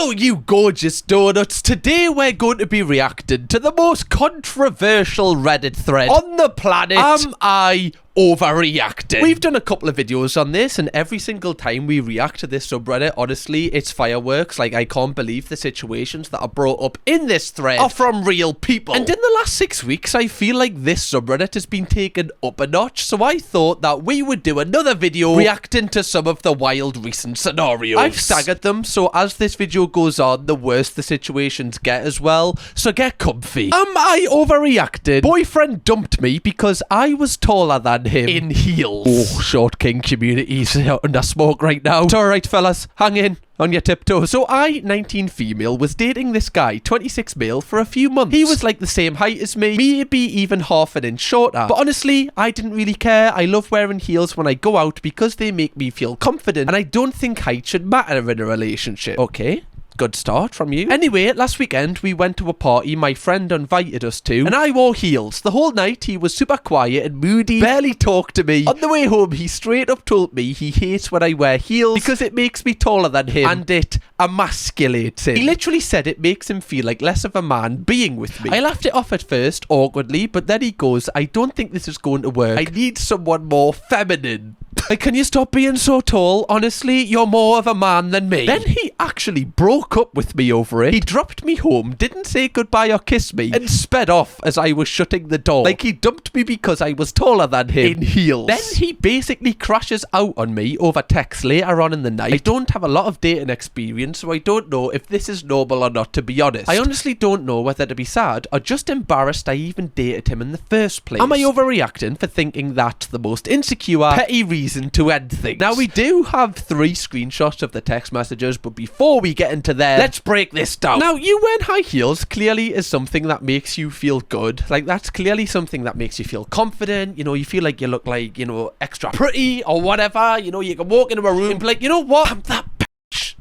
Hello, you gorgeous donuts. Today we're going to be reacting to the most controversial Reddit thread on the planet. Am I overreacting? We've done a couple of videos on this, and every single time we react to this subreddit, honestly, it's fireworks. Like, I can't believe the situations that are brought up in this thread are from real people. And in the last 6 weeks, I feel like this subreddit has been taken up a notch, so I thought that we would do another video reacting to some of the wild recent scenarios. I've staggered them, so as this video goes on, the worse the situations get as well, so get comfy. Am I overreacting? Boyfriend dumped me because I was taller than him in heels. Oh, short king community's under smoke right now. It's alright, fellas, hang in on your tiptoes. So I, 19 female, was dating this guy, 26 male, for a few months. He was like the same height as me, maybe even half an inch shorter. But honestly, I didn't really care. I love wearing heels when I go out because they make me feel confident, and I don't think height should matter in a relationship. Okay. Good start from you. Anyway, last weekend we went to a party my friend invited us to, and I wore heels. The whole night he was super quiet and moody, barely talked to me. On the way home he straight up told me he hates when I wear heels because it makes me taller than him and it emasculates him. He literally said it makes him feel like less of a man being with me. I laughed it off at first, awkwardly, but then he goes, I don't think this is going to work. I need someone more feminine. Like, can you stop being so tall? Honestly, you're more of a man than me. Then he actually broke up with me over it. He dropped me home, didn't say goodbye or kiss me, and sped off as I was shutting the door. Like, he dumped me because I was taller than him in heels. Then he basically crashes out on me over text later on in the night. I don't have a lot of dating experience, so I don't know if this is normal or not, to be honest. I honestly don't know whether to be sad or just embarrassed I even dated him in the first place. Am I overreacting for thinking that's the most insecure, petty reason to end things? Now, we do have 3 screenshots of the text messages, but before we get into there, let's break this down. Now, you wearing high heels clearly is something that makes you feel good. Like, that's clearly something that makes you feel confident. You know, you feel like you look like, you know, extra pretty or whatever. You know, you can walk into a room and be like, you know what? I'm that bitch.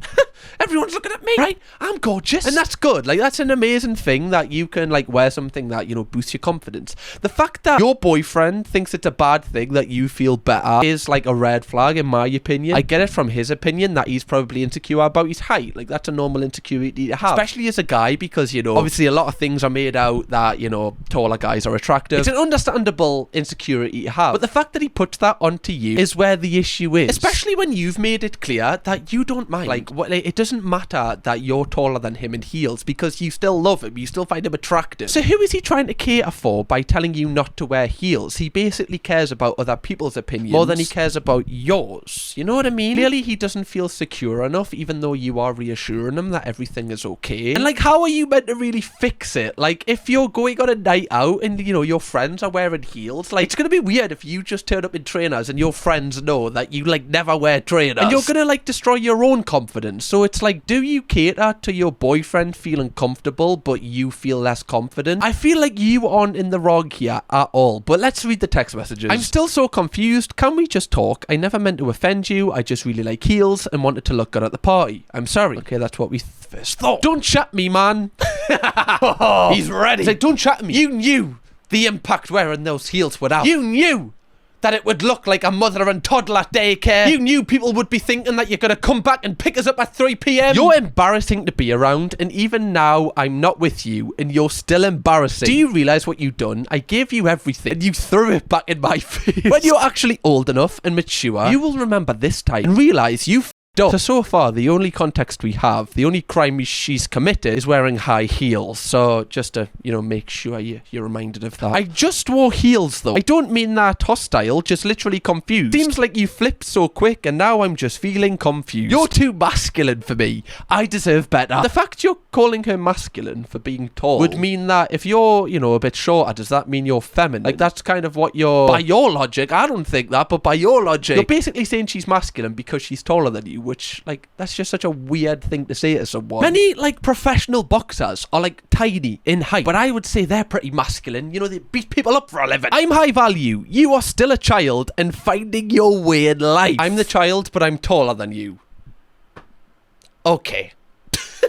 Everyone's looking at me, right? I'm gorgeous. And that's good. Like, that's an amazing thing that you can, like, wear something that, you know, boosts your confidence. The fact that your boyfriend thinks it's a bad thing that you feel better is, like, a red flag, in my opinion. I get it from his opinion that he's probably insecure about his height. Like, that's a normal insecurity to have. Especially as a guy, because, you know, obviously a lot of things are made out that, you know, taller guys are attractive. It's an understandable insecurity to have. But the fact that he puts that onto you is where the issue is. Especially when you've made it clear that you don't mind. Like, it doesn't matter that you're taller than him in heels because you still love him, you still find him attractive. So who is he trying to cater for by telling you not to wear heels? He basically cares about other people's opinions more than he cares about yours. You know what I mean? Clearly he doesn't feel secure enough, even though you are reassuring him that everything is okay. And like, how are you meant to really fix it? Like, if you're going on a night out and, you know, your friends are wearing heels, like, it's gonna be weird if you just turn up in trainers and your friends know that you, like, never wear trainers, and you're gonna, like, destroy your own confidence. So it's like, do you cater to your boyfriend feeling comfortable but you feel less confident? I feel like you aren't in the wrong here at all. But let's read the text messages. I'm still so confused. Can we just talk? I never meant to offend you. I just really like heels and wanted to look good at the party. I'm sorry. Okay, that's what we first thought. Don't chat me, man. He's ready. He's like, don't chat me. You knew the impact wearing those heels would have. You knew that it would look like a mother and toddler daycare. You knew people would be thinking that you're going to come back and pick us up at 3 p.m. You're embarrassing to be around, and even now, I'm not with you, and you're still embarrassing. Do you realise what you've done? I gave you everything, and you threw it back in my face. When you're actually old enough and mature, you will remember this time and realise you up. So far, the only context we have, the only crime she's committed is wearing high heels. So just to, you know, make sure you're reminded of that. I just wore heels though. I don't mean that hostile, just literally confused. Seems like you flipped so quick and now I'm just feeling confused. You're too masculine for me. I deserve better. The fact you're calling her masculine for being tall would mean that if you're, you know, a bit shorter, does that mean you're feminine? Like, that's kind of what you're, by your logic, I don't think that, but by your logic, you're basically saying she's masculine because she's taller than you, which, like, that's just such a weird thing to say to someone. Many, like, professional boxers are, like, tiny in height, but I would say they're pretty masculine. You know, they beat people up for a living. I'm high value. You are still a child and finding your way in life. I'm the child, but I'm taller than you. Okay.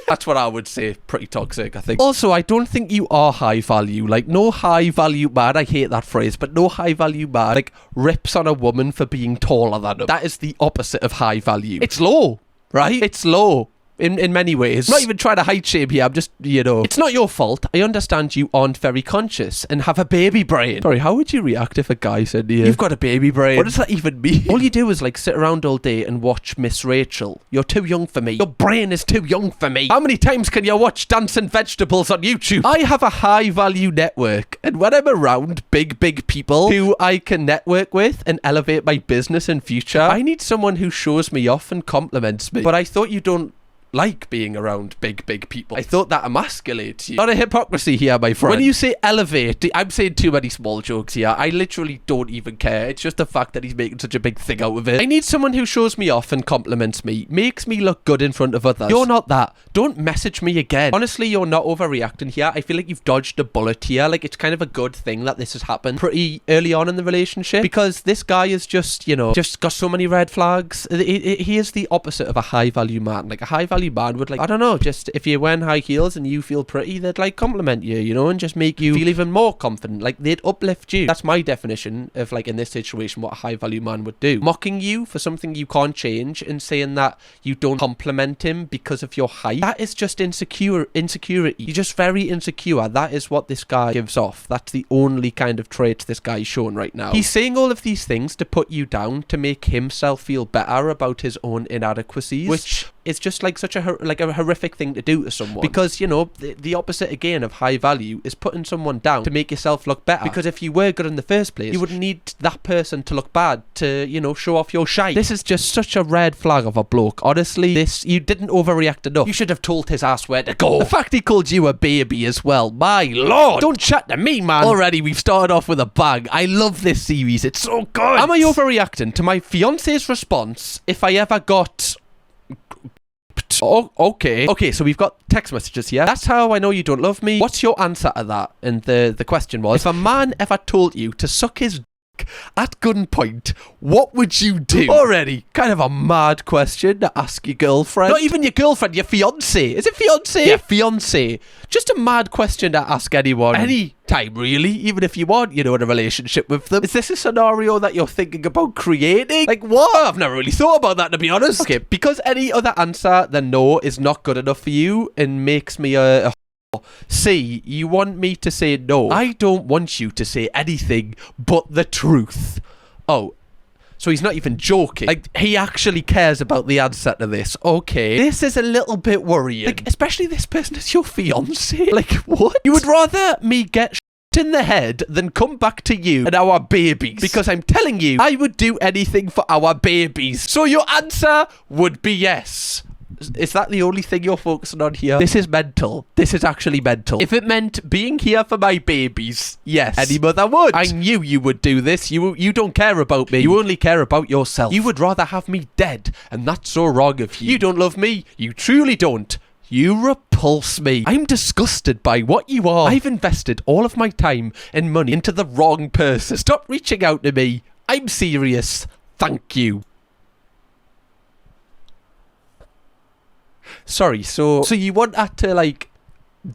That's what I would say. Pretty toxic, I think. Also, I don't think you are high value. Like, no high value man, I hate that phrase, but no high value man, like, rips on a woman for being taller than him. That is the opposite of high value. It's low, right? It's low. in many ways. I'm not even trying to height shame here. I'm just, it's not your fault. I understand you aren't very conscious and have a baby brain. Sorry, how would you react if a guy said to you, you've got a baby brain? What does that even mean? All you do is like sit around all day and watch Miss Rachel. You're too young for me. Your brain is too young for me. How many times can you watch Dancing Vegetables on YouTube? I have a high value network, and when I'm around big people who I can network with and elevate my business in future, I need someone who shows me off and compliments me. But I thought you don't like being around big people. I thought that emasculates you. Not a hypocrisy here, my friend. When you say elevate, I'm saying too many small jokes here. I literally don't even care. It's just the fact that he's making such a big thing out of it. I need someone who shows me off and compliments me, makes me look good in front of others. You're not that. Don't message me again. Honestly, you're not overreacting here. I feel like you've dodged a bullet here. Like, it's kind of a good thing that this has happened pretty early on in the relationship, because this guy is just, just got so many red flags. He is the opposite of a high value man. Like, a high value man would, like, I don't know, just if you're wearing high heels and you feel pretty, they'd like compliment you, and just make you feel even more confident. Like, they'd uplift you. That's my definition of, like, in this situation, what a high value man would do. Mocking you for something you can't change and saying that you don't compliment him because of your height, that is just insecurity. You're just very insecure. That is what this guy gives off. That's the only kind of traits this guy's showing right now. He's saying all of these things to put you down, to make himself feel better about his own inadequacies, which is just like such a horrific thing to do to someone, because the opposite again of high value is putting someone down to make yourself look better, because if you were good in the first place, you wouldn't need that person to look bad to show off your shine. This is just such a red flag of a bloke. Honestly, you didn't overreact enough. You should have told his ass where to go. The fact he called you a baby as well, my lord, don't chat to me, man. Already we've started off with a bang. I love this series, it's so good. Am I overreacting to my fiance's response if I ever got... Oh, okay, so we've got text messages here. That's how I know you don't love me. What's your answer to that? And the question was, if a man ever told you to suck his dick at gunpoint, what would you do? Already, kind of a mad question to ask your girlfriend. Not even your girlfriend, your fiance. Is it fiance? Yeah, fiance. Just a mad question to ask anyone. Any time, really, even if you aren't, in a relationship with them. Is this a scenario that you're thinking about creating? Like, what? I've never really thought about that, to be honest. Okay, because any other answer than no is not good enough for you and makes me a C, you want me to say no. I don't want you to say anything but the truth. Oh, so he's not even joking. Like, he actually cares about the answer to this. Okay. This is a little bit worrying. Like, especially this person is your fiance. Like, what? You would rather me get in the head than come back to you and our babies, because I'm telling you, I would do anything for our babies. So your answer would be yes. Is that the only thing you're focusing on here? This is mental. This is actually mental. If it meant being here for my babies, yes, any mother would. I knew you would do this. You don't care about me. You only care about yourself. You would rather have me dead, and that's so wrong of you. You don't love me. You truly don't. You repulse me. I'm disgusted by what you are. I've invested all of my time and money into the wrong person. Stop reaching out to me. I'm serious. Thank you. Sorry, so you want her to, like,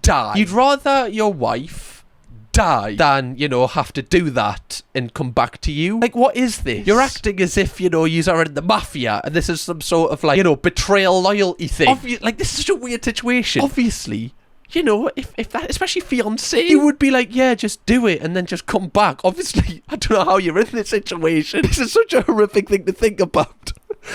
die? You'd rather your wife die than, have to do that and come back to you? Like, what is this? You're acting as if, you are in the mafia and this is some sort of, like, betrayal loyalty thing. Like, this is such a weird situation. Obviously, if that, especially fiancé, you would be like, yeah, just do it and then just come back. Obviously, I don't know how you're in this situation. This is such a horrific thing to think about.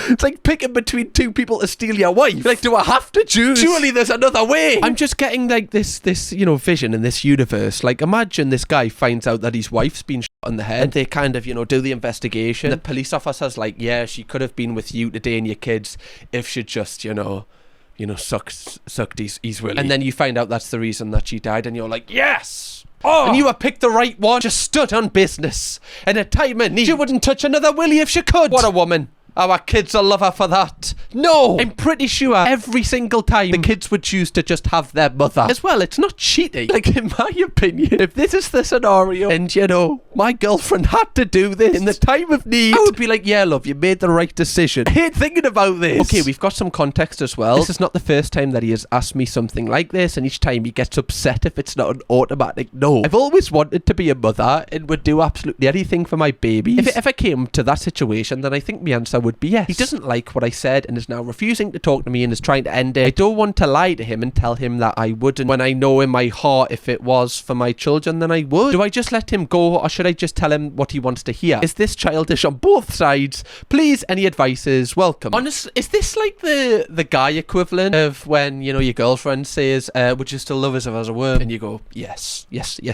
It's like picking between two people to steal your wife. Like, do I have to choose? Surely there's another way. I'm just getting, like, this vision in this universe. Like, imagine this guy finds out that his wife's been shot in the head, and they kind of, do the investigation. The police officer's like, yeah, she could have been with you today and your kids if she just, sucked his willy. And then you find out that's the reason that she died, and you're like, yes! Oh. And you have picked the right one. Just stood on business. In a time of need, she wouldn't touch another willy if she could. What a woman. Our kids will love her for that. No! I'm pretty sure every single time the kids would choose to just have their mother. As well, it's not cheating. Like, in my opinion, if this is the scenario and, my girlfriend had to do this in the time of need, I would be like, yeah, love, you made the right decision. I hate thinking about this. Okay, we've got some context as well. This is not the first time that he has asked me something like this, and each time he gets upset if it's not an automatic no. I've always wanted to be a mother and would do absolutely anything for my babies. If it ever came to that situation, then I think my answer would be yes. He doesn't like what I said and is now refusing to talk to me and is trying to end it. I don't want to lie to him and tell him that I wouldn't, when I know in my heart if it was for my children then I would. Do I just let him go, or should I just tell him what he wants to hear? Is this childish on both sides? Please, any advice is welcome. Honestly, is this like the guy equivalent of when, you know, your girlfriend says, would you still love us if I was a worm? And you go, yes,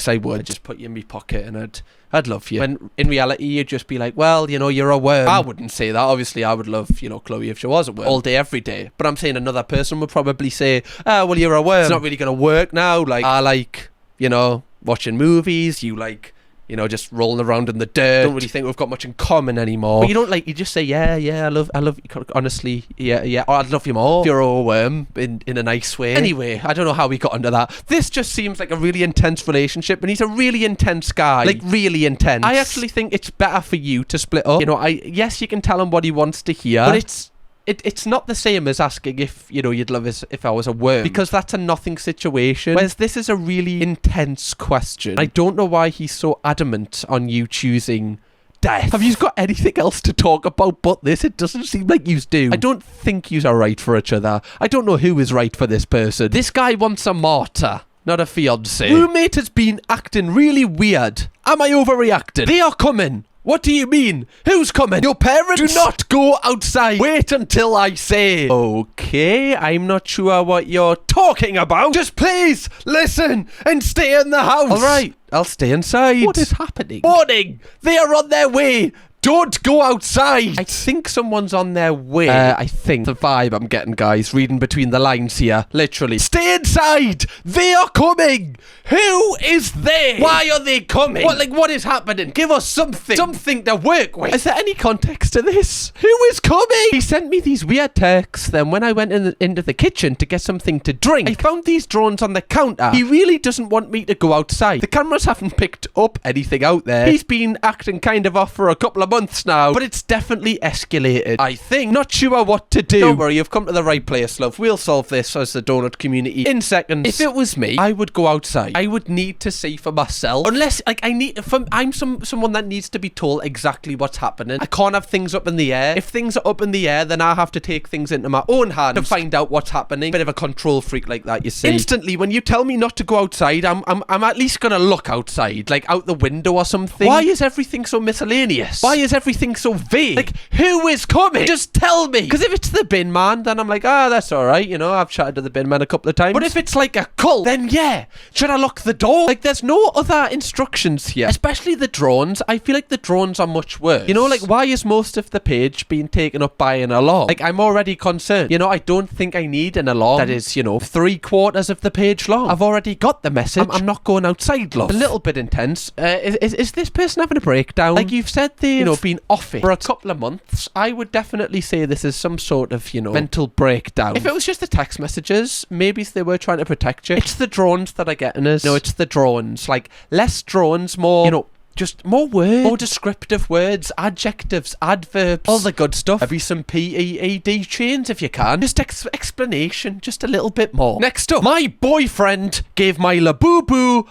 I would. I'd just put you in my pocket and I'd love you. When in reality, you'd just be like, well, you know, you're a worm. I wouldn't say that. Obviously, I would love, you know, Chloe if she was a worm all day, every day. But I'm saying another person would probably say, well, you're a worm. It's not really going to work now. Like, I like, you know, watching movies. You like, you know, just rolling around in the dirt. Don't really think we've got much in common anymore. But you don't, like, you just say, yeah, I love you. Honestly, yeah. Or I'd love you more if you're a worm in a nice way. Anyway, I don't know how we got into that. This just seems like a really intense relationship, and he's a really intense guy. Like, really intense. I actually think it's better for you to split up. You know, yes, you can tell him what he wants to hear, but it's not the same as asking if, you know, you'd love us if I was a worm, because that's a nothing situation. Whereas this is a really intense question. I don't know why he's so adamant on you choosing death. Have you got anything else to talk about but this? It doesn't seem like you do. I don't think you are right for each other. I don't know who is right for this person. This guy wants a martyr, not a fiance. Roommate has been acting really weird. Am I overreacting? They are coming. What do you mean? Who's coming? Your parents? Do not go outside. Wait until I say. Okay, I'm not sure what you're talking about. Just please listen and stay in the house. All right, I'll stay inside. What is happening? Warning! They are on their way. Don't go outside. I think someone's on their way. I think the vibe I'm getting, guys, reading between the lines here, literally. Stay inside. They are coming. Who is there? Why are they coming? What is happening? Give us something to work with. Is there any context to this? Who is coming? He sent me these weird texts. Then when I went into the kitchen to get something to drink, I found these drones on the counter. He really doesn't want me to go outside. The cameras haven't picked up anything out there. He's been acting kind of off for a couple of months now, but it's definitely escalated. I think. Not sure what to do. Don't worry, you've come to the right place, love. We'll solve this as the donut community in seconds. If it was me, I would go outside. I would need to see for myself. Unless, like, I'm someone that needs to be told exactly what's happening. I can't have things up in the air. If things are up in the air, then I have to take things into my own hands to find out what's happening. Bit of a control freak like that, you see. Instantly, when you tell me not to go outside, I'm at least gonna look outside, like out the window or something. Why is everything so miscellaneous? Why is everything so vague? Like, who is coming? Just tell me. Because if it's the bin man, then I'm like, that's alright, you know, I've chatted to the bin man a couple of times. But if it's like a cult, then yeah, should I lock the door? Like, there's no other instructions here. Especially the drones. I feel like the drones are much worse. You know, like, why is most of the page being taken up by an alarm? Like, I'm already concerned. You know, I don't think I need an alarm that is, you know, 3/4 of the page long. I've already got the message. I'm not going outside, love. A little bit intense. Is this person having a breakdown? Like, you've said they've, you know, been off it for a couple of months. I would definitely say this is some sort of, you know, mental breakdown. If it was just the text messages, maybe they were trying to protect you. It's the drones that are getting us. No, it's the drones. Like, less drones, more, you know, just more words, more descriptive words, adjectives, adverbs, all the good stuff. Maybe some PEED chains if you can. Just explanation, just a little bit more. Next up, my boyfriend gave my labubu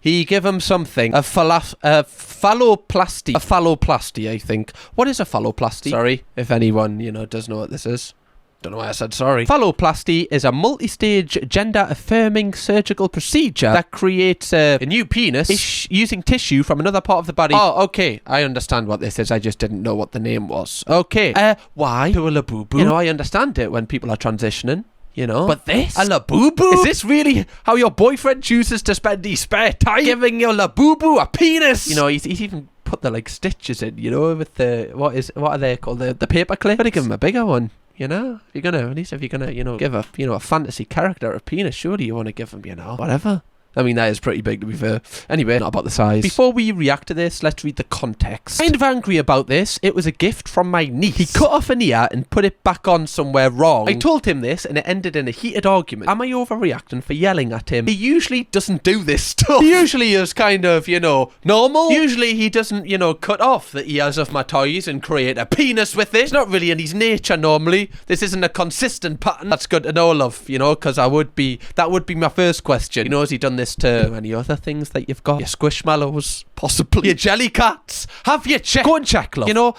he gave him something. A phalloplasty. A phalloplasty, I think. What is a phalloplasty? Sorry, if anyone, you know, does know what this is. Don't know why I said sorry. Phalloplasty is a multi-stage gender-affirming surgical procedure that creates a new penis using tissue from another part of the body. Oh, okay. I understand what this is. I just didn't know what the name was. Okay. Why? To a labubu. You know, I understand it when people are transitioning. You know, but this? A labubu? Is this really how your boyfriend chooses to spend his spare time? Giving your labubu a penis? You know, he's even put the, like, stitches in, you know, with the, what are they called? The paper clip? Gotta give him a bigger one. You know, if you're gonna, you know, give a fantasy character a penis, surely you want to give him, you know, whatever. I mean, that is pretty big, to be fair. Anyway, not about the size. Before we react to this, let's read the context. Kind of angry about this. It was a gift from my niece. He cut off an ear and put it back on somewhere wrong. I told him this and it ended in a heated argument. Am I overreacting for yelling at him? He usually doesn't do this stuff. He usually is kind of, you know, normal. Usually he doesn't, you know, cut off the ears of my toys and create a penis with it. It's not really in his nature normally. This isn't a consistent pattern. That's good to know, love, you know, because that would be my first question. You know, has he done this as to any other things that you've got. Your squishmallows, possibly. Your jelly cats. Have you checked? Go and check, love. You know,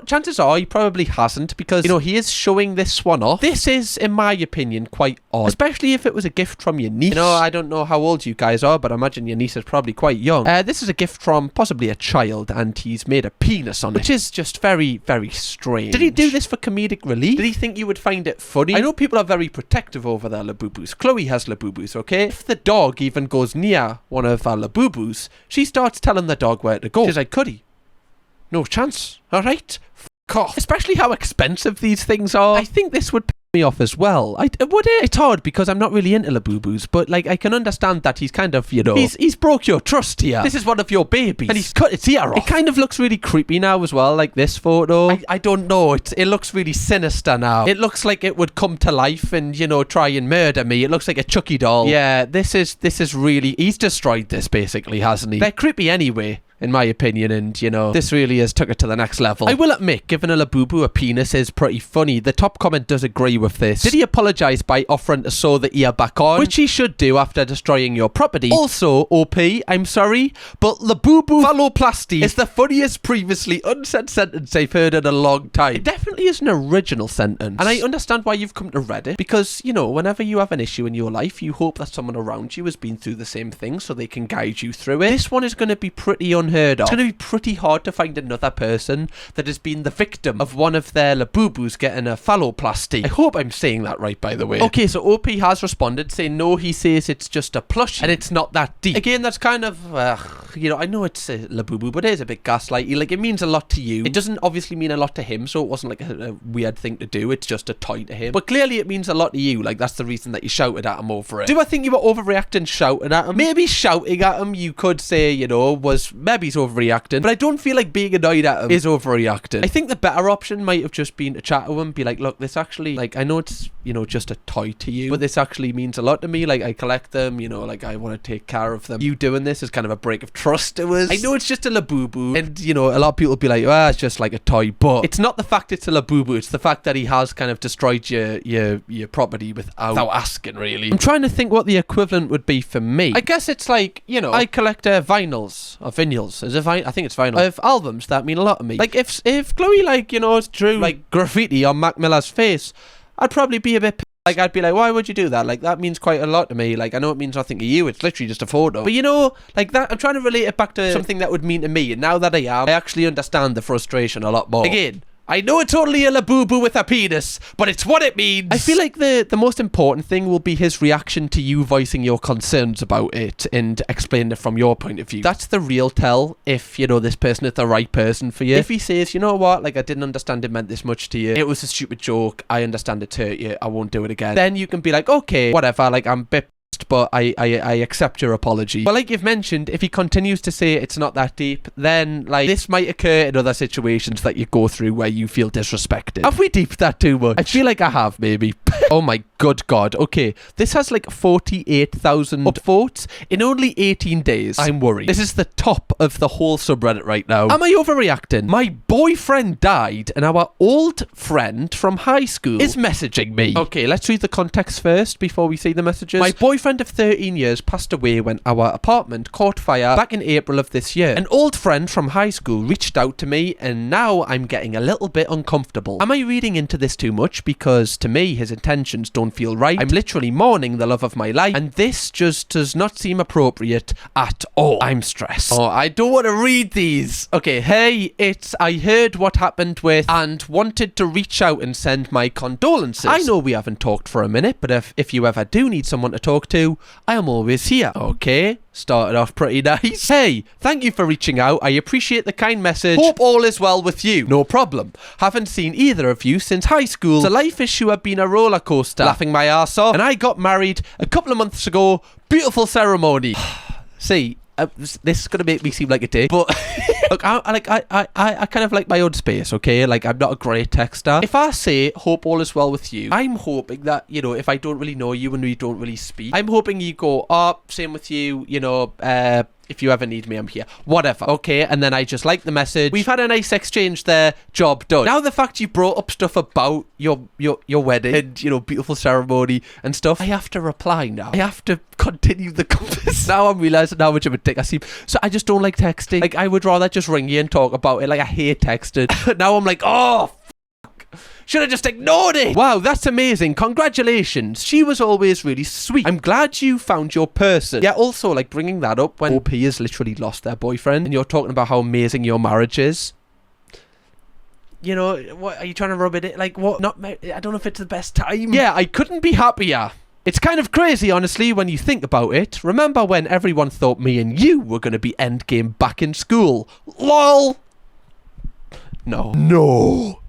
chances are he probably hasn't, because, you know, he is showing this one off. This is, in my opinion, quite odd. Especially if it was a gift from your niece. You know, I don't know how old you guys are, but I imagine your niece is probably quite young. This is a gift from possibly a child, and he's made a penis on it, which is just very, very strange. Did he do this for comedic relief? Did he think you would find it funny? I know people are very protective over their Labubus. Chloe has Labubus, okay? If the dog even goes near one of our Labubus, she starts telling the dog where to go. She's like, Cuddy, no chance, alright? F*** off. Especially how expensive these things are. I think this would piss me off as well. Would it? It's hard because I'm not really into Labubus, but like I can understand that he's kind of, you know, he's broke your trust here. This is one of your babies, and he's cut its ear off. It kind of looks really creepy now as well, like this photo. I don't know. It looks really sinister now. It looks like it would come to life and, you know, try and murder me. It looks like a Chucky doll. Yeah, this is really, he's destroyed this basically, hasn't he? They're creepy anyway, in my opinion, and, you know, this really has took it to the next level. I will admit, giving a Labubu a penis is pretty funny. The top comment does agree with this. Did he apologise by offering to sew the ear back on? Which he should do after destroying your property. Also, OP, I'm sorry, but Labubu phalloplasty is the funniest previously unsaid sentence I've heard in a long time. It definitely is an original sentence. And I understand why you've come to Reddit, because, you know, whenever you have an issue in your life, you hope that someone around you has been through the same thing so they can guide you through it. This one is going to be pretty unheard of. It's going to be pretty hard to find another person that has been the victim of one of their Labubus getting a phalloplasty. I hope I'm saying that right, by the way. Okay, so OP has responded saying no, he says it's just a plushie and it's not that deep. Again, that's kind of, you know, I know it's a Labubu, but it is a bit gaslighty. Like, it means a lot to you. It doesn't obviously mean a lot to him, so it wasn't like a weird thing to do. It's just a toy to him. But clearly it means a lot to you. Like, that's the reason that you shouted at him over it. Do I think you were overreacting shouting at him? Maybe shouting at him, you could say, you know, was maybe he's overreacting, but I don't feel like being annoyed at him is overreacting. I think the better option might have just been to chat to him, be like, look, this actually, like, I know it's, you know, just a toy to you, but this actually means a lot to me. Like, I collect them, you know, like, I want to take care of them. You doing this is kind of a break of trust to us. I know it's just a Labubu, and, you know, a lot of people be like, ah, it's just like a toy, but it's not the fact it's a Labubu, it's the fact that he has kind of destroyed your property without asking, really. I'm trying to think what the equivalent would be for me. I guess it's like, you know, I collect vinyls, or vinyls. Is it I think it's vinyl. Of albums that mean a lot to me. Like, if Chloe, like, you know, drew, like, graffiti on Mac Miller's face, I'd probably be a bit like, I'd be like, why would you do that? Like, that means quite a lot to me. Like, I know it means nothing to you. It's literally just a photo. But, you know, like that, I'm trying to relate it back to something that would mean to me. And now that I am, I actually understand the frustration a lot more. Again, I know it's only a Labubu with a penis, but it's what it means. I feel like the most important thing will be his reaction to you voicing your concerns about it and explaining it from your point of view. That's the real tell if, you know, this person is the right person for you. If he says, you know what, like, I didn't understand it meant this much to you, it was a stupid joke, I understand it hurt you, I won't do it again, then you can be like, okay, whatever, like, I'm a bit, but I accept your apology. But like you've mentioned, if he continues to say it's not that deep, then, like, this might occur in other situations that you go through where you feel disrespected. Have we deeped that too much? I feel like I have, maybe. Oh my good God. Okay, this has like 48,000 upvotes in only 18 days. I'm worried. This is the top of the whole subreddit right now. Am I overreacting? My boyfriend died and our old friend from high school is messaging me. Okay, let's read the context first before we see the messages. My boyfriend of 13 years passed away when our apartment caught fire back in April of this year. An old friend from high school reached out to me and now I'm getting a little bit uncomfortable. Am I reading into this too much? Because to me, his intentions don't feel right. I'm literally mourning the love of my life and this just does not seem appropriate at all. I'm stressed. Oh, I don't want to read these. Okay, hey, I heard what happened with and wanted to reach out and send my condolences. I know we haven't talked for a minute, but if you ever do need someone to talk to, I am always here. Okay, started off pretty nice. Hey, thank you for reaching out. I appreciate the kind message. Hope all is well with you. No problem. Haven't seen either of you since high school. The life issue have been a roller coaster. Laughing my ass off. And I got married a couple of months ago. Beautiful ceremony. See, this is going to make me seem like a dick, but look, I kind of like my own space, okay? Like, I'm not a great texter. If I say, hope all is well with you, I'm hoping that, you know, if I don't really know you and we don't really speak, I'm hoping you go, oh, same with you, you know, If you ever need me, I'm here. Whatever. Okay, and then I just like the message. We've had a nice exchange there. Job done. Now the fact you brought up stuff about your wedding and, you know, beautiful ceremony and stuff, I have to reply now. I have to continue the conversation. Now I'm realising how much of a dick I seem. So I just don't like texting. Like, I would rather just ring you and talk about it. Like, I hate texting. Now I'm like, oh, should have just ignored it. Wow, that's amazing. Congratulations. She was always really sweet. I'm glad you found your person. Yeah, also, like, bringing that up when OP has literally lost their boyfriend and you're talking about how amazing your marriage is. You know, what are you trying to rub it in? Like, what? Not, I don't know if it's the best time. Yeah, I couldn't be happier. It's kind of crazy, honestly, when you think about it. Remember when everyone thought me and you were going to be endgame back in school? LOL. No.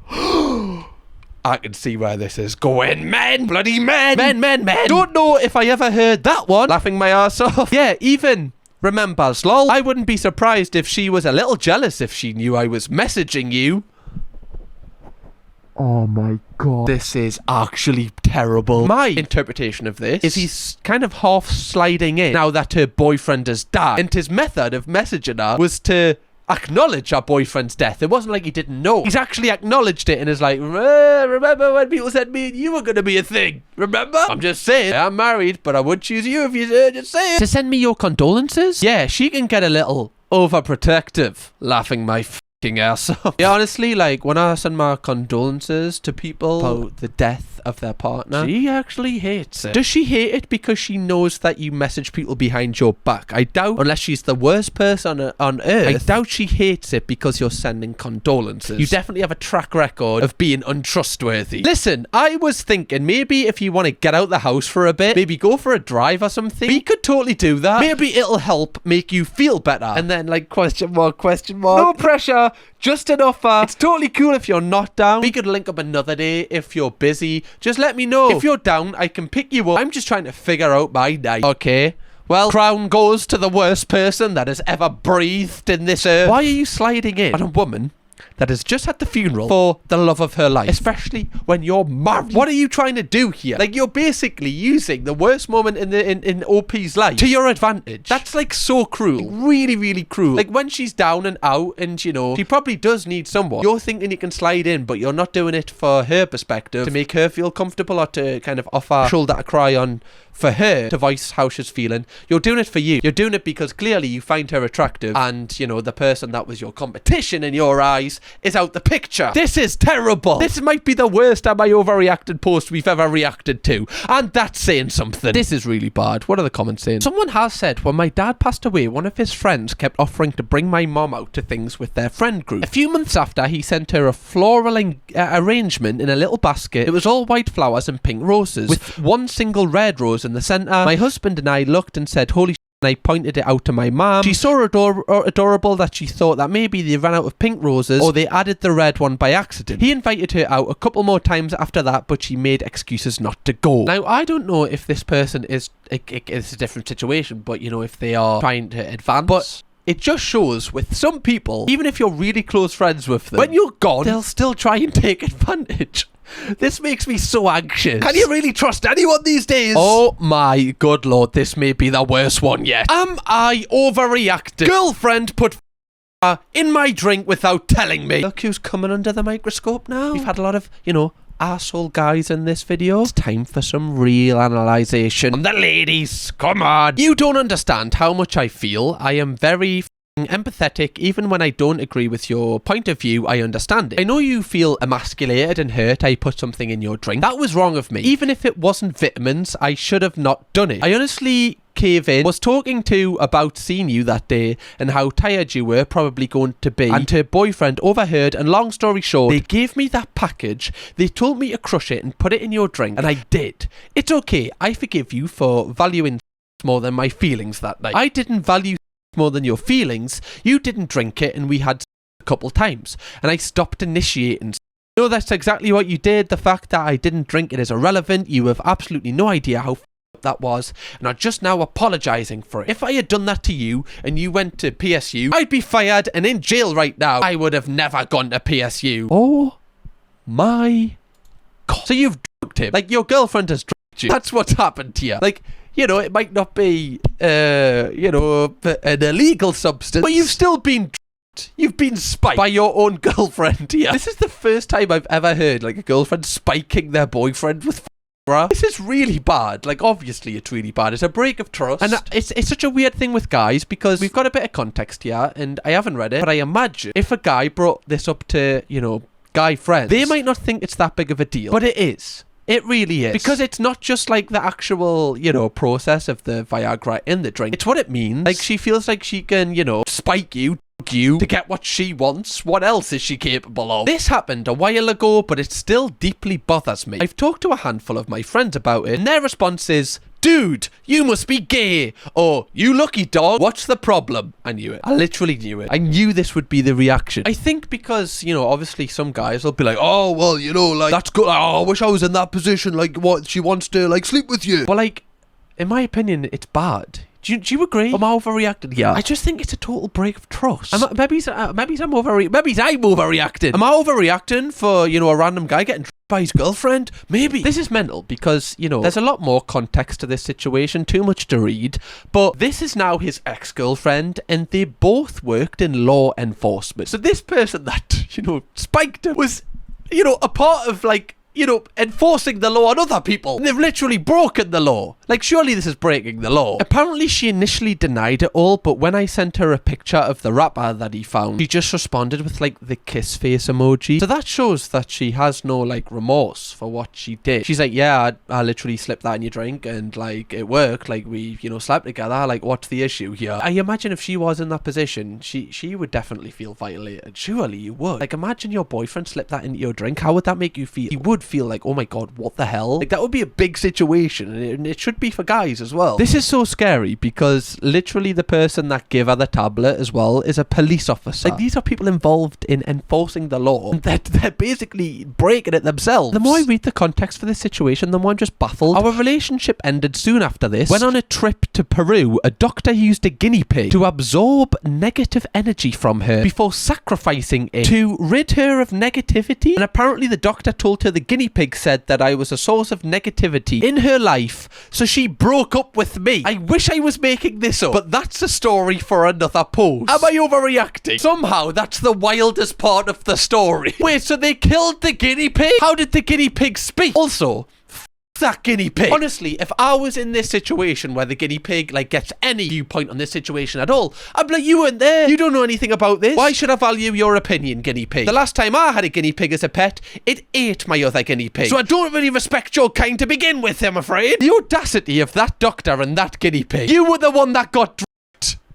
I can see where this is going. Men! Bloody men! Men! Don't know if I ever heard that one. Laughing my ass off. Yeah, even remembers, lol. I wouldn't be surprised if she was a little jealous if she knew I was messaging you. Oh my god. This is actually terrible. My interpretation of this is he's kind of half sliding in now that her boyfriend has died. And his method of messaging her was to acknowledge her boyfriend's death. It wasn't like he didn't know. He's actually acknowledged it and is like, remember when people said me and you were going to be a thing? Remember? I'm just saying, I'm married, but I would choose you if you just say it. To send me your condolences? Yeah, she can get a little overprotective. Laughing my fucking ass off. Yeah, honestly, like, when I send my condolences to people about the death of their partner, she actually hates it. Does she hate it because she knows that you message people behind your back? I doubt, unless she's the worst person on earth, I doubt she hates it because you're sending condolences. You definitely have a track record of being untrustworthy. Listen, I was thinking maybe if you want to get out the house for a bit, maybe go for a drive or something. We could totally do that. Maybe it'll help make you feel better. And then, like, question mark. No pressure. Just an offer. It's totally cool if you're not down. We could link up another day if you're busy. Just let me know. If you're down, I can pick you up. I'm just trying to figure out my night. Okay. Well, crown goes to the worst person that has ever breathed in this earth. Why are you sliding in on a woman that has just had the funeral for the love of her life, especially when you're married? What are you trying to do here? Like, you're basically using the worst moment in OP's life to your advantage. That's, like, so cruel. Like, really, really cruel. Like, when she's down and out and, you know, she probably does need someone, you're thinking you can slide in, but you're not doing it for her perspective, to make her feel comfortable or to kind of offer a shoulder to cry on for her, to voice how she's feeling. You're doing it for you. You're doing it because clearly you find her attractive and, you know, the person that was your competition in your eyes is out the picture. This is terrible. This might be the worst Am I Overreacted post we've ever reacted to, and that's saying something. This is really bad. What are the comments saying? Someone has said when my dad passed away, one of his friends kept offering to bring my mom out to things with their friend group. A few months after, he sent her a floral arrangement in a little basket. It was all white flowers and pink roses, with one single red rose in the centre. My husband and I looked and said, holy shit, and I pointed it out to my mum. She saw adorable that she thought that maybe they ran out of pink roses or they added the red one by accident. He invited her out a couple more times after that, but she made excuses not to go. Now, I don't know if this person is, it's a different situation, but, you know, if they are trying to advance. But it just shows with some people, even if you're really close friends with them, when you're gone, they'll still try and take advantage. This makes me so anxious. Can you really trust anyone these days? Oh my good lord, this may be the worst one yet. Am I overreacting? Girlfriend put in my drink without telling me. Look who's coming under the microscope now. We've had a lot of, you know, arsehole guys in this video. It's time for some real analysation. And the ladies, come on. You don't understand how much I feel. I am very empathetic. Even when I don't agree with your point of view, I understand it. I know you feel emasculated and hurt I put something in your drink. That was wrong of me. Even if it wasn't vitamins, I should have not done it. I honestly cave in. Was talking to about seeing you that day and how tired you were probably going to be, and her boyfriend overheard, and long story short, they gave me that package. They told me to crush it and put it in your drink, and I did. It's okay. I forgive you for valuing more than my feelings that night. I didn't value more than your feelings. You didn't drink it and we had a couple times and I stopped initiating. No, that's exactly what you did. The fact that I didn't drink it is irrelevant. You have absolutely no idea how that was and are just now apologising for it. If I had done that to you and you went to PSU, I'd be fired and in jail right now. I would have never gone to PSU. Oh my god. So you've drugged him. Like, your girlfriend has drugged you. That's what's happened to you. Like, you know, it might not be, you know, an illegal substance, but you've still been You've been spiked by your own girlfriend here. This is the first time I've ever heard, like, a girlfriend spiking their boyfriend with this is really bad. Like, obviously it's really bad. It's a break of trust. And it's such a weird thing with guys, because we've got a bit of context here, and I haven't read it, but I imagine if a guy brought this up to, you know, guy friends, they might not think it's that big of a deal, but it is. It really is. Because it's not just like the actual, you know, process of the Viagra in the drink. It's what it means. Like, she feels like she can, you know, spike you to get what she wants. What else is she capable of? This happened a while ago, but it still deeply bothers me. I've talked to a handful of my friends about it, and their response is, dude, you must be gay. Or, you lucky dog, what's the problem? I knew it. I literally knew it. I knew this would be the reaction. I think because, you know, obviously some guys will be like, oh, well, you know, like, that's good. Oh, I wish I was in that position. Like, what, she wants to, like, sleep with you. But, like, in my opinion, it's bad. Do you agree? Am I overreacting? Yeah. I just think it's a total break of trust. Maybe I'm overreacting. Am I overreacting for, you know, a random guy getting by his girlfriend? Maybe. This is mental because, you know, there's a lot more context to this situation, too much to read, but this is now his ex-girlfriend, and they both worked in law enforcement. So this person that, you know, spiked him was, you know, a part of, like, you know, enforcing the law on other people. And they've literally broken the law. Like, surely this is breaking the law. Apparently, she initially denied it all, but when I sent her a picture of the rapper that he found, she just responded with, like, the kiss face emoji. So that shows that she has no, like, remorse for what she did. She's like, yeah, I literally slipped that in your drink, and, like, it worked. Like, we, you know, slept together. Like, what's the issue here? I imagine if she was in that position, she would definitely feel violated. Surely you would. Like, imagine your boyfriend slipped that into your drink. How would that make you feel? You would feel like, oh my god, what the hell? Like, that would be a big situation, and it should be for guys as well. This is so scary because literally the person that gave her the tablet as well is a police officer. Like, these are people involved in enforcing the law, and they're basically breaking it themselves. The more I read the context for this situation, the more I'm just baffled. Our relationship ended soon after this. When on a trip to Peru, a doctor used a guinea pig to absorb negative energy from her before sacrificing it to rid her of negativity, and apparently the doctor told her the guinea pig said that I was a source of negativity in her life, so she broke up with me. I wish I was making this up, but that's a story for another post. Am I overreacting? Somehow that's the wildest part of the story. Wait, so they killed the guinea pig? How did the guinea pig speak? Also, that guinea pig. Honestly, if I was in this situation where the guinea pig, like, gets any viewpoint on this situation at all, I'd be like, you weren't there. You don't know anything about this. Why should I value your opinion, guinea pig? The last time I had a guinea pig as a pet, it ate my other guinea pig. So I don't really respect your kind to begin with, I'm afraid. The audacity of that doctor and that guinea pig. You were the one that got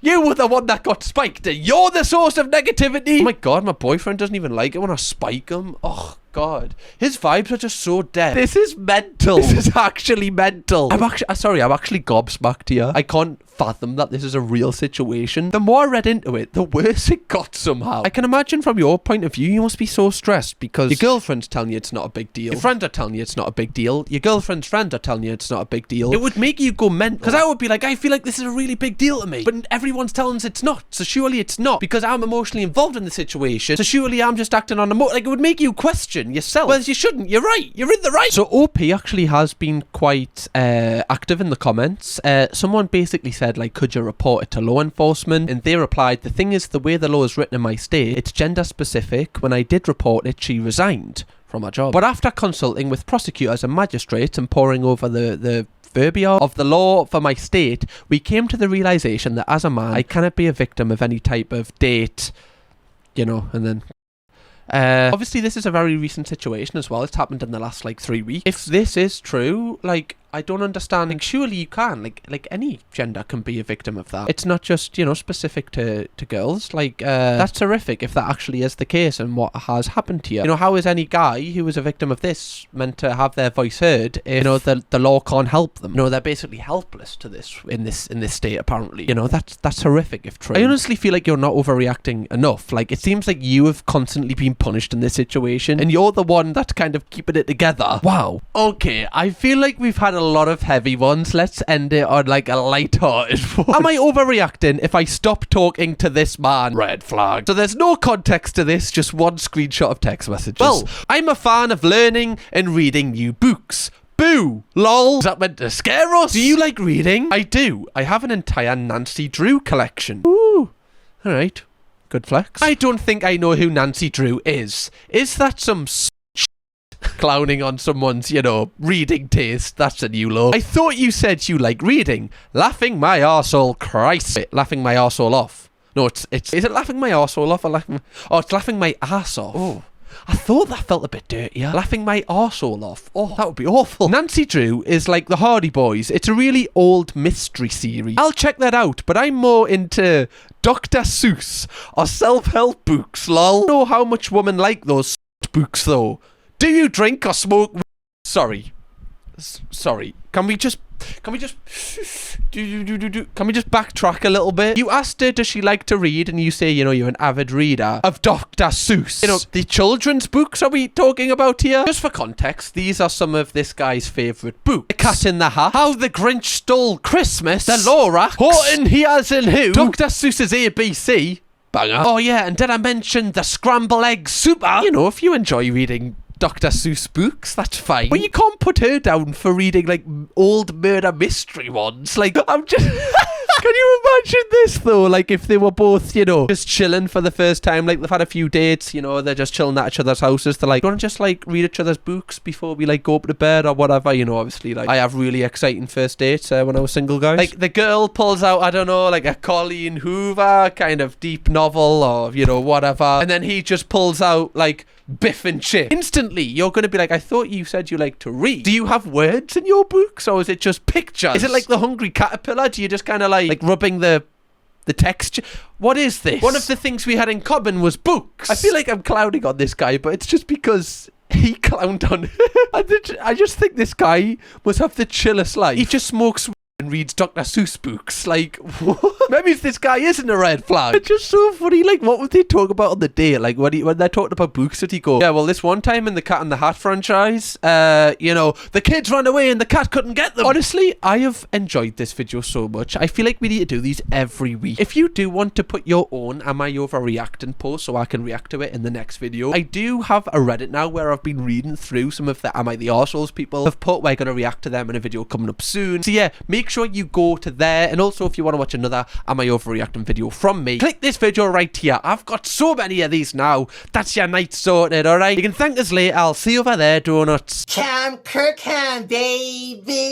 You were the one that got spiked. You're the source of negativity. Oh my god, my boyfriend doesn't even like it when I spike him. Oh god. His vibes are just so dead. This is mental. This is actually mental. I'm actually gobsmacked here. I can't fathom that this is a real situation. The more I read into it, the worse it got somehow. I can imagine from your point of view, you must be so stressed because your girlfriend's telling you it's not a big deal. Your friends are telling you it's not a big deal. Your girlfriend's friends are telling you it's not a big deal. It would make you go mental. Because I would be like, I feel like this is a really big deal to me. But everyone's telling us it's not. So surely it's not. Because I'm emotionally involved in the situation. So surely I'm just acting on like, it would make you question yourself. Well, you shouldn't. You're right. You're in the right. So OP actually has been quite active in the comments. Someone basically said, like, could you report it to law enforcement? And they replied, the thing is, the way the law is written in my state, it's gender specific. When I did report it, she resigned from her job. But after consulting with prosecutors and magistrates and poring over the verbia of the law for my state, we came to the realization that as a man, I cannot be a victim of any type of date, you know, and then obviously this is a very recent situation as well. It's happened in the last, like, 3 weeks. If this is true, like, I don't understand. Like, surely you can. Like any gender can be a victim of that. It's not just, you know, specific to girls. Like, that's horrific if that actually is the case and what has happened here. You know, how is any guy who is a victim of this meant to have their voice heard if, you know, the law can't help them? You know, they're basically helpless to this in this state, apparently. You know, that's horrific if true. I honestly feel like you're not overreacting enough. Like, it seems like you have constantly been punished in this situation and you're the one that's kind of keeping it together. Wow. Okay, I feel like we've had a lot of heavy ones. Let's end it on, like, a light-hearted one. Am I overreacting if I stop talking to this man? Red flag. So there's no context to this, just one screenshot of text messages. Well, I'm a fan of learning and reading new books, Boo! Lol. Is that meant to scare us? Do you like reading? I do. I have an entire Nancy Drew collection. Ooh. Alright. Good flex. I don't think I know who Nancy Drew is. Is that some clowning on someone's, you know, reading taste? That's a new low. I thought you said you like reading. Laughing my arsehole, Christ. Wait, laughing my arsehole off. No, is it laughing my arsehole off or laughing? Oh, it's laughing my ass off. Oh. I thought that felt a bit dirtier. Laughing my arsehole off. Oh, that would be awful. Nancy Drew is like the Hardy Boys. It's a really old mystery series. I'll check that out, but I'm more into Dr. Seuss or self-help books, lol. I don't know how much women like those books, though. Do you drink or smoke? Sorry. Sorry. Can we just backtrack a little bit? You asked her, does she like to read? And you say, you know, you're an avid reader of Dr. Seuss. You know, the children's books are we talking about here? Just for context, these are some of this guy's favourite books. The Cat in the Hat, How the Grinch Stole Christmas, The Lorax, Horton Hears and Who, Dr. Seuss's ABC. Banger. Oh yeah, and did I mention the Scramble Egg Super? You know, if you enjoy reading Dr. Seuss books, that's fine. But you can't put her down for reading, like, old murder mystery ones. Like, I'm just... Can you imagine this, though? Like, if they were both, you know, just chilling for the first time, like, they've had a few dates, you know, they're just chilling at each other's houses. They're like, do you want to just, like, read each other's books before we, like, go up to bed or whatever? You know, obviously, like, I have really exciting first dates when I was single, guys. Like, the girl pulls out, I don't know, like, a Colleen Hoover kind of deep novel or, you know, whatever. And then he just pulls out, like, Biff and Chip. Instantly, you're going to be like, I thought you said you like to read. Do you have words in your books, or is it just pictures? Is it like the Hungry Caterpillar? Do you just kind of like rubbing the texture? What is this? One of the things we had in common was books. I feel like I'm clowning on this guy, but it's just because he clowned on I just think this guy must have the chillest life. He just smokes and reads Dr. Seuss books. Like, what? Maybe this guy isn't a red flag. It's just so funny. Like, what would they talk about on the date? Like, when they're talking about books, did he go, yeah, well, this one time in the Cat in the Hat franchise, you know, the kids ran away and the cat couldn't get them. Honestly, I have enjoyed this video so much. I feel like we need to do these every week. If you do want to put your own Am I Overreacting post so I can react to it in the next video, I do have a Reddit now where I've been reading through some of the Am I the Arseholes people have put. We're going to react to them in a video coming up soon. So yeah, make sure you go to there. And also, if you want to watch another Am I Overreacting video from me, click this video right here. I've got so many of these now. That's your night sorted, alright? You can thank us later. I'll see you over there, donuts. Kirkham, baby.